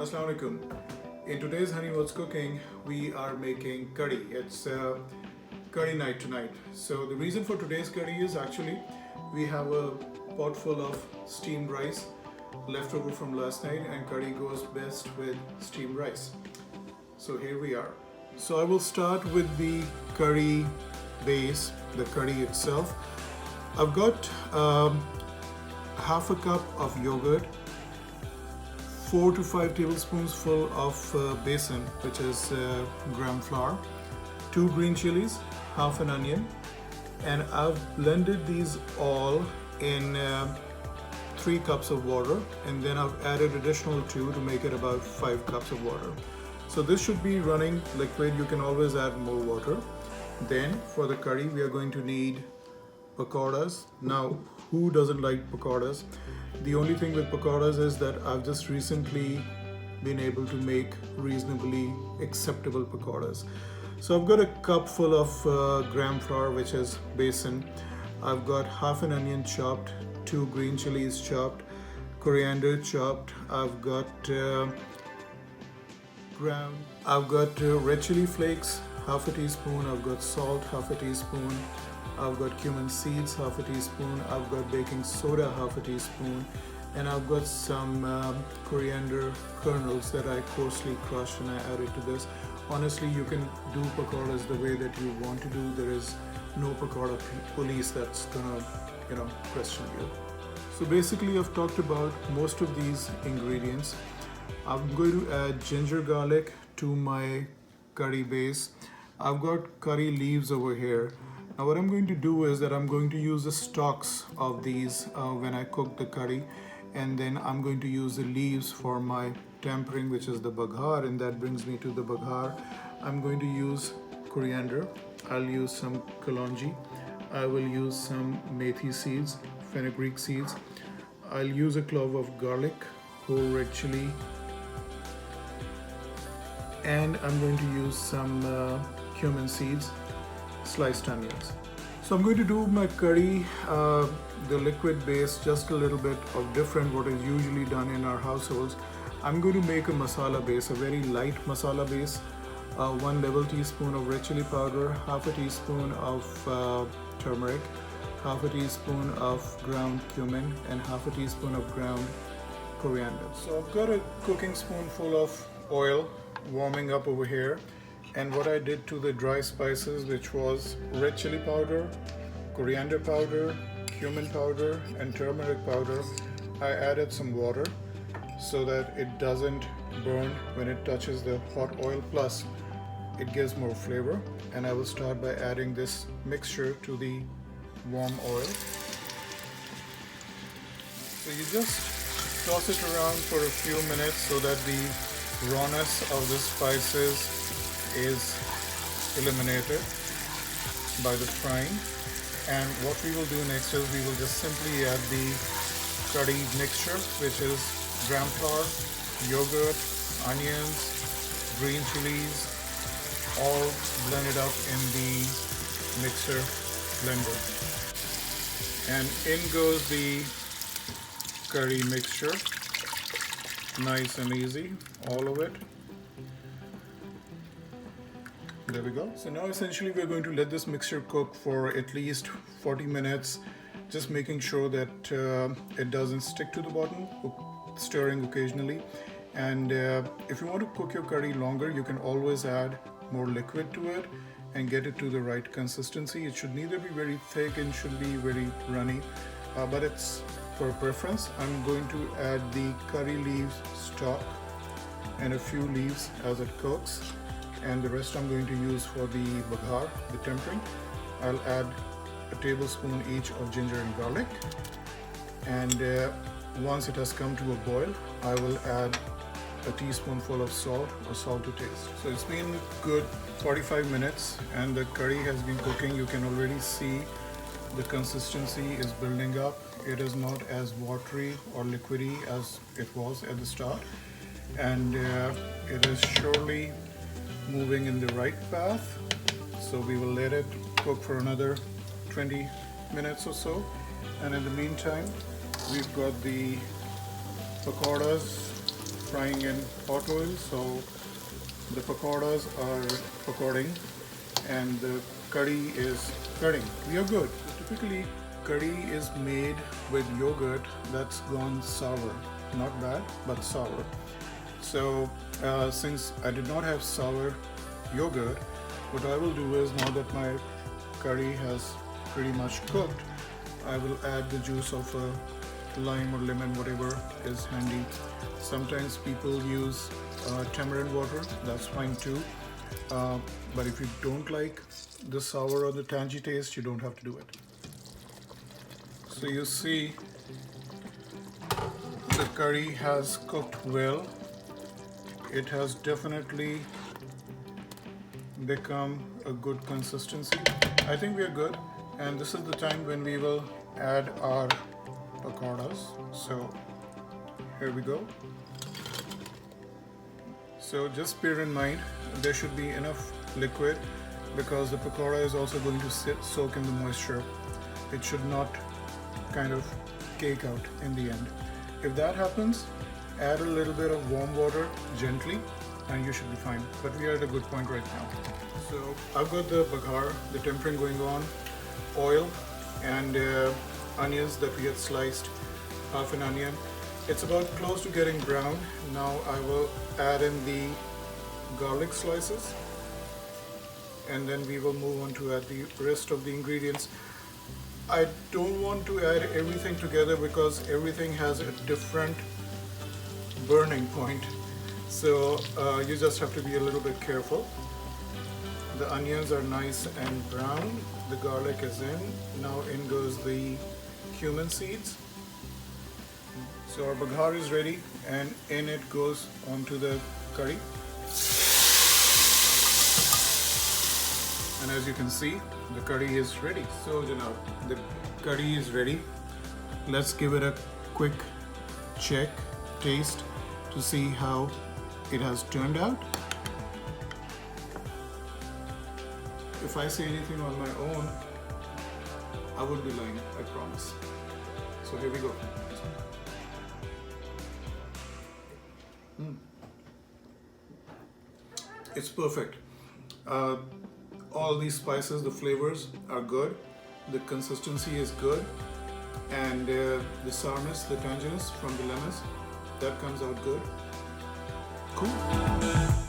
Assalamu alaikum. In today's Honey What's Cooking, we are making curry. It's curry night tonight. So the reason for today's curry is actually we have a pot full of steamed rice left over from last night, and curry goes best with steamed rice. So here we are. So I will start with the curry base, the curry itself. I've got half a cup of yogurt, 4 to 5 tablespoons full of besan, which is gramflour, 2 green chilies, half an onion, and I've blended these all in 3 cups of water, and then I've added additional 2 to make it about 5 cups of water. So this should be running liquid. You can always add more water. Then for the curry we are going to need pakoras. Now, who doesn't like pakoras? The only thing with pakoras is that I've just recently been able to make reasonably acceptable pakoras. So I've got a cup full of gram flour, which is besan. I've got half an onion chopped, 2 green chilies chopped, coriander chopped. I've got red chili flakes, half a teaspoon. I've got salt, half a teaspoon. I've got cumin seeds, half a teaspoon. I've got baking soda, half a teaspoon. And I've got some coriander kernels that I coarsely crushed and I added to this. Honestly, you can do pakoras the way that you want to do. There is no pakora police that's gonna, question you. So basically, I've talked about most of these ingredients. I'm going to add ginger garlic to my curry base. I've got curry leaves over here. Now what I'm going to do is that I'm going to use the stalks of these when I cook the curry, and then I'm going to use the leaves for my tempering, which is the baghar, and that brings me to the baghar. I'm going to use coriander, I'll use some kalonji, I will use some methi seeds, fenugreek seeds, I'll use a clove of garlic, whole red chili, and I'm going to use some cumin seeds, sliced onions. So I'm going to do my curry, the liquid base, just a little bit of different what is usually done in our households. I'm going to make a masala base, a very light masala base. 1 level teaspoon of red chili powder, half a teaspoon of turmeric, half a teaspoon of ground cumin, and half a teaspoon of ground coriander. So I've got a cooking spoonful of oil warming up over here. And what I did to the dry spices, which was red chili powder, coriander powder, cumin powder, and turmeric powder, I added some water so that it doesn't burn when it touches the hot oil, plus it gives more flavor. And I will start by adding this mixture to the warm oil. So you just toss it around for a few minutes so that the rawness of the spices is eliminated by the frying. And what we will do next is we will just simply add the curry mixture, which is gram flour, yogurt, onions, green chilies, all blended up in the mixer blender. And in goes the curry mixture, nice and easy, all of it. There we go. So now essentially we're going to let this mixture cook for at least 40 minutes, just making sure that it doesn't stick to the bottom, stirring occasionally. And if you want to cook your curry longer, you can always add more liquid to it and get it to the right consistency. It should neither be very thick and should be very runny, but it's for preference. I'm going to add the curry leaves stock and a few leaves as it cooks, and the rest I'm going to use for the baghar, the tempering. I'll add a tablespoon each of ginger and garlic, and once it has come to a boil, I will add a teaspoonful of salt or salt to taste. So it's been good 45 minutes and the curry has been cooking. You can already see the consistency is building up. It is not as watery or liquidy as it was at the start, and it is surely moving in the right path. So we will let it cook for another 20 minutes or so, and in the meantime we've got the pakoras frying in hot oil, so the pakoras are pakoring and the curry is cutting. We are good. Typically, curry is made with yogurt that's gone sour. Not bad, but sour. So since I did not have sour yogurt, what I will do is, now that my curry has pretty much cooked, I will add the juice of a lime or lemon, whatever is handy. Sometimes people use tamarind water, that's fine too. But if you don't like the sour or the tangy taste, you don't have to do it. So you see the curry has cooked well. It has definitely become a good consistency. I think we are good, and this is the time when we will add our pakoras. So here we go. So just bear in mind there should be enough liquid because the pakora is also going to soak in the moisture. It should not kind of cake out in the end. If that happens, add a little bit of warm water gently and you should be fine. But we are at a good point right now. So I've got the baghar, the tempering going on, oil and onions that we had sliced, half an onion. It's about close to getting brown. Now I will add in the garlic slices and then we will move on to add the rest of the ingredients. I don't want to add everything together because everything has a different burning point. So you just have to be a little bit careful. The onions are nice and brown. The garlic is in. Now in goes the cumin seeds. So our baghar is ready and in it goes onto the curry. And as you can see, the curry is ready. So Janab, the curry is ready. Let's give it a quick check, taste to see how it has turned out. If I say anything on my own, I would be lying, I promise. So here we go. It's perfect. All these spices, the flavors are good. The consistency is good. And the sourness, the tanginess from the lemons, that comes out good. Cool.